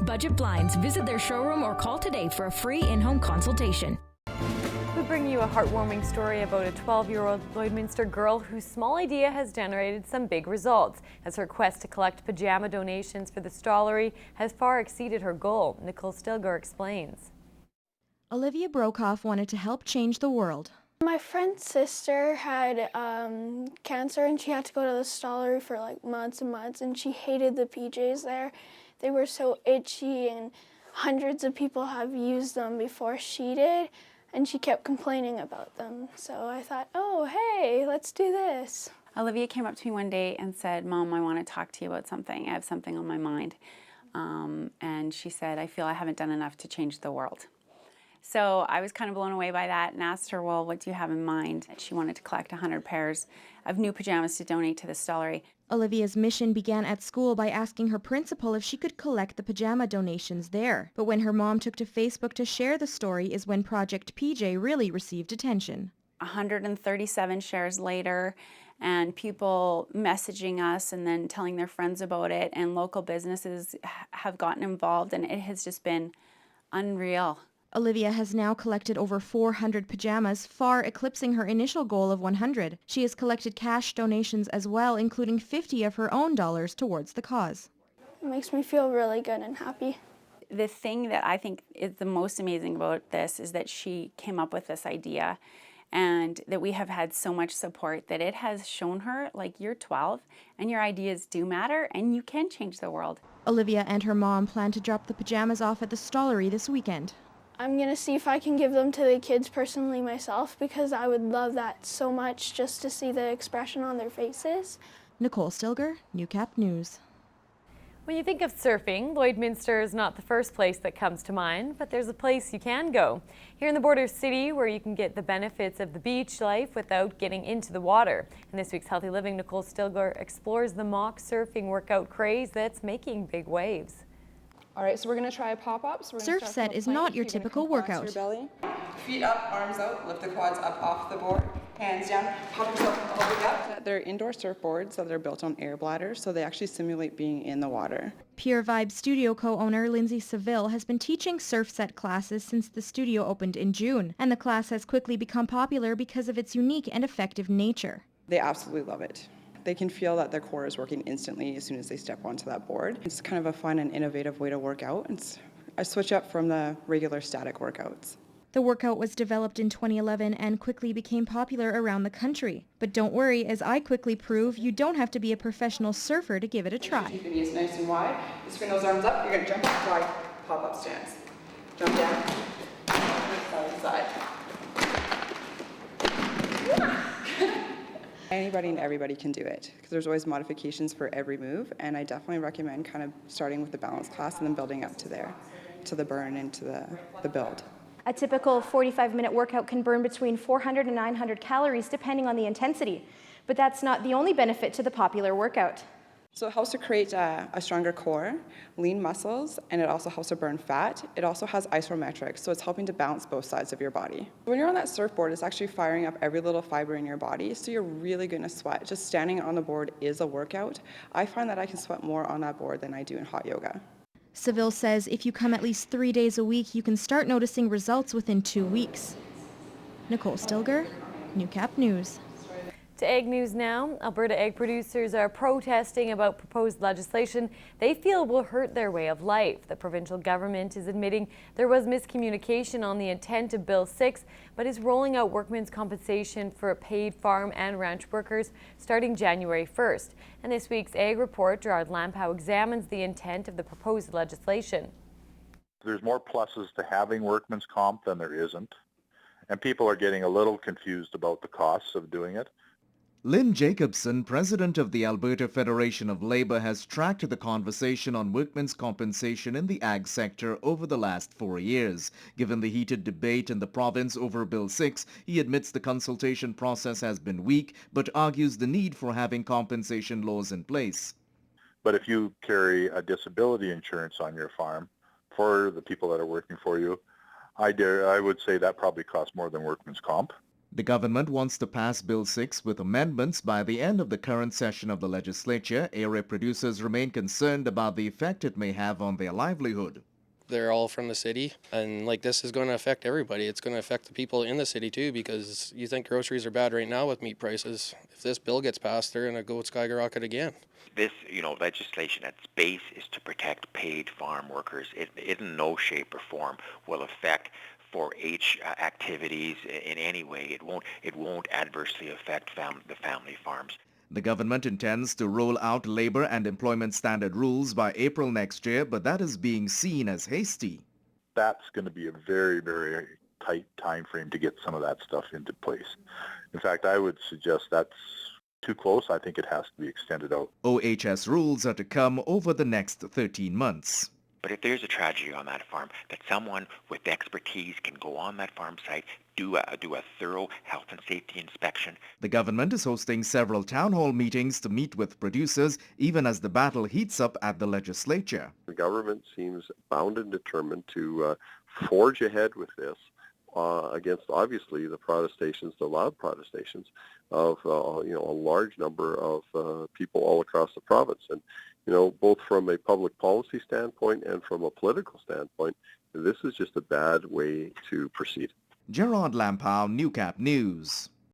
Budget Blinds. Visit their showroom or call today for a free in-home consultation. We bring you a heartwarming story about a 12-year-old Lloydminster girl whose small idea has generated some big results, as her quest to collect pajama donations for the stollery has far exceeded her goal. Nicole Stilgar explains. Olivia Brokoff wanted to help change the world. My friend's sister had cancer and she had to go to the stollery for like months and months, and she hated the PJs there. They were so itchy and hundreds of people have used them before she did, and she kept complaining about them. So I thought, oh, hey, let's do this. Olivia came up to me one day and said, Mom, I want to talk to you about something. I have something on my mind. And she said, I feel I haven't done enough to change the world. So I was kind of blown away by that and asked her, well, what do you have in mind? She wanted to collect 100 pairs of new pajamas to donate to the stollery. Olivia's mission began at school by asking her principal if she could collect the pajama donations there. But when her mom took to Facebook to share the story is when Project PJ really received attention. 137 shares later, and people messaging us and then telling their friends about it, and local businesses have gotten involved, and it has just been unreal. Olivia has now collected over 400 pajamas, far eclipsing her initial goal of 100. She has collected cash donations as well, including 50 of her own dollars towards the cause. It makes me feel really good and happy. The thing that I think is the most amazing about this is that she came up with this idea, and that we have had so much support that it has shown her, like, you're 12 and your ideas do matter and you can change the world. Olivia and her mom plan to drop the pajamas off at the stollery this weekend. I'm going to see if I can give them to the kids personally myself, because I would love that so much, just to see the expression on their faces. Nicole Stilgar, Newcap News. When you think of surfing, Lloydminster is not the first place that comes to mind, but there's a place you can go. Here in the border city, where you can get the benefits of the beach life without getting into the water. In this week's Healthy Living, Nicole Stilgar explores the mock surfing workout craze that's making big waves. All right, so we're going to try a pop-up. So Surf set is not your typical workout. Feet up, arms out, lift the quads up off the board, hands down, pop yourself all the way up. They're indoor surfboards that are built on air bladders, so they actually simulate being in the water. Pure Vibe studio co-owner Lindsay Seville has been teaching surf set classes since the studio opened in June, and the class has quickly become popular because of its unique and effective nature. They absolutely love it. They can feel that their core is working instantly as soon as they step onto that board. It's kind of a fun and innovative way to work out. It's a switch up from the regular static workouts. The workout was developed in 2011 and quickly became popular around the country. But don't worry, as I quickly prove, you don't have to be a professional surfer to give it a try. Keep the knees nice and wide. You swing those arms up, you're going to jump up, dry, pop-up stance. Jump down, side to side. Anybody and everybody can do it, because there's always modifications for every move, and I definitely recommend kind of starting with the balance class and then building up to there, to the burn and to the build. A typical 45-minute workout can burn between 400 and 900 calories depending on the intensity, but that's not the only benefit to the popular workout. So it helps to create a stronger core, lean muscles, and it also helps to burn fat. It also has isometrics, so it's helping to balance both sides of your body. When you're on that surfboard, it's actually firing up every little fiber in your body, so you're really going to sweat. Just standing on the board is a workout. I find that I can sweat more on that board than I do in hot yoga. Seville says if you come at least 3 days a week, you can start noticing results within 2 weeks. Nicole Stilgar, Newcap News. To Ag News now, Alberta egg producers are protesting about proposed legislation they feel will hurt their way of life. The provincial government is admitting there was miscommunication on the intent of Bill 6, but is rolling out workmen's compensation for paid farm and ranch workers starting January 1st. And this week's Ag Report, Gerard Lampow examines the intent of the proposed legislation. There's more pluses to having workmen's comp than there isn't, and people are getting a little confused about the costs of doing it. Lynn Jacobson, president of the Alberta Federation of Labour, has tracked the conversation on workmen's compensation in the ag sector over the last 4 years. Given the heated debate in the province over Bill 6, he admits the consultation process has been weak, but argues the need for having compensation laws in place. But if you carry a disability insurance on your farm for the people that are working for you, I would say that probably costs more than workmen's comp. The government wants to pass Bill 6 with amendments by the end of the current session of the legislature. Area producers remain concerned about the effect it may have on their livelihood. They're all from the city, and like this is going to affect everybody. It's going to affect the people in the city too, because you think groceries are bad right now with meat prices. If this bill gets passed, they're going to go skyrocket again. This, legislation at its base is to protect paid farm workers. It in no shape or form will affect 4-H activities in any way. It won't adversely affect the family farms. The government intends to roll out labor and employment standard rules by April next year, but that is being seen as hasty. That's going to be a very, very tight time frame to get some of that stuff into place. In fact, I would suggest that's too close. I think it has to be extended out. OHS rules are to come over the next 13 months. But if there's a tragedy on that farm, that someone with expertise can go on that farm site, do a thorough health and safety inspection. The government is hosting several town hall meetings to meet with producers, even as the battle heats up at the legislature. The government seems bound and determined to forge ahead with this against, obviously, the protestations, the loud protestations of a large number of people all across the province. And both from a public policy standpoint and from a political standpoint, this is just a bad way to proceed. Gerard Lampow, Newcap News.